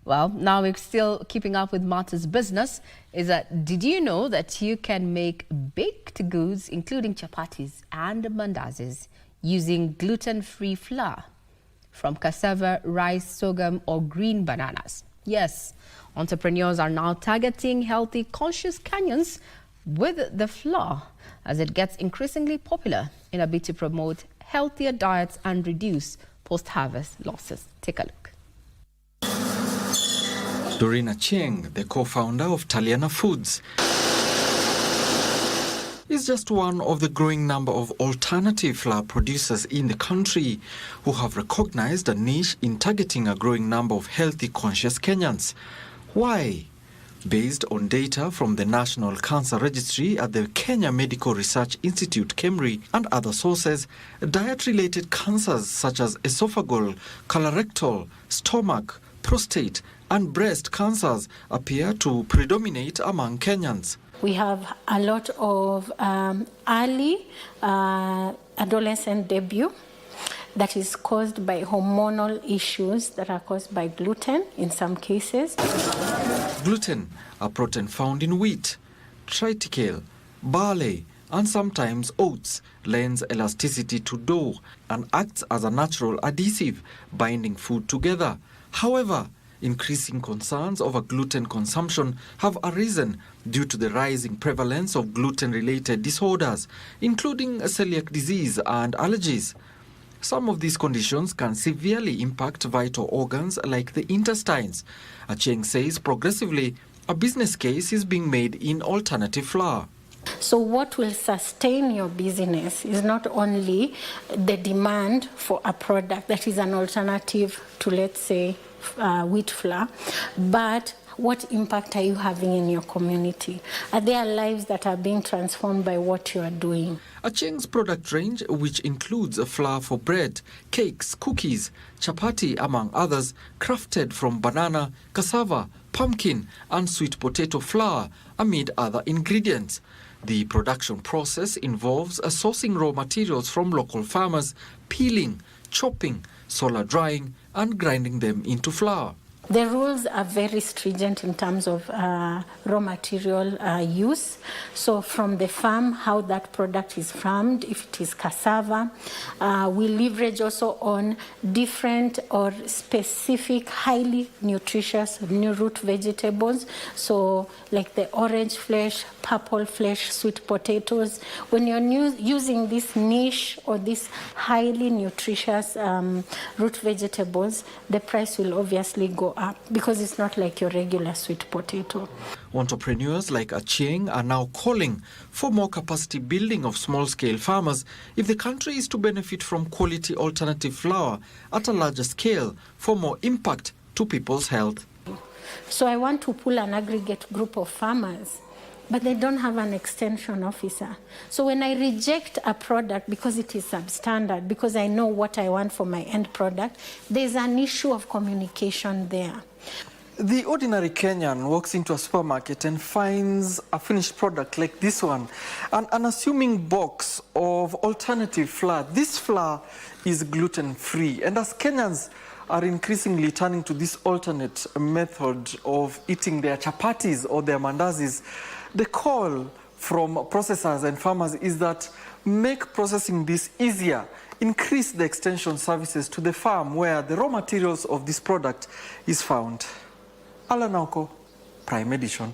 Well, now we're still keeping up with Martha's business. Did you know that you can make baked goods, including chapatis and mandazis, using gluten-free flour from cassava, rice, sorghum, or green bananas? Yes, entrepreneurs are now targeting healthy, conscious Kenyans with the flour as it gets increasingly popular in a bid to promote healthier diets and reduce post-harvest losses. Take a look. Dorina Cheng, the co-founder of Taliana Foods, is just one of the growing number of alternative flour producers in the country who have recognized a niche in targeting a growing number of healthy, conscious Kenyans. Why? Based on data from the National Cancer Registry at the Kenya Medical Research Institute, KEMRI, and other sources, diet-related cancers such as esophageal, colorectal, stomach, prostate, and breast cancers appear to predominate among Kenyans. We have a lot of early adolescent debut that is caused by hormonal issues that are caused by gluten in some cases. Gluten, a protein found in wheat, triticale, barley, and sometimes oats, lends elasticity to dough and acts as a natural adhesive, binding food together. However, increasing concerns over gluten consumption have arisen due to the rising prevalence of gluten-related disorders, including celiac disease and allergies. Some of these conditions can severely impact vital organs like the intestines. Acheng says progressively, a business case is being made in alternative flour. So what will sustain your business is not only the demand for a product that is an alternative to, let's say, wheat flour, but what impact are you having in your community? Are there lives that are being transformed by what you are doing? Acheng's product range, which includes a flour for bread, cakes, cookies, chapati, among others, crafted from banana, cassava, pumpkin, and sweet potato flour, amid other ingredients. The production process involves sourcing raw materials from local farmers, peeling, chopping, solar drying, and grinding them into flour. The rules are very stringent in terms of raw material use. So from the farm, how that product is farmed, if it is cassava, we leverage also on different or specific, highly nutritious new root vegetables. So like the orange flesh, purple flesh, sweet potatoes. When you're using this niche or this highly nutritious root vegetables, the price will obviously go up because it's not like your regular sweet potato. Entrepreneurs like Acheng are now calling for more capacity building of small-scale farmers if the country is to benefit from quality alternative flour at a larger scale for more impact to people's health. So I want to pull an aggregate group of farmers, but they don't have an extension officer. So when I reject a product because it is substandard, because I know what I want for my end product, there's an issue of communication there. The ordinary Kenyan walks into a supermarket and finds a finished product like this one, an unassuming box of alternative flour. This flour is gluten-free, and as Kenyans are increasingly turning to this alternate method of eating their chapatis or their mandazis, the call from processors and farmers is that make processing this easier, increase the extension services to the farm where the raw materials of this product is found. Alanauko, Prime Edition.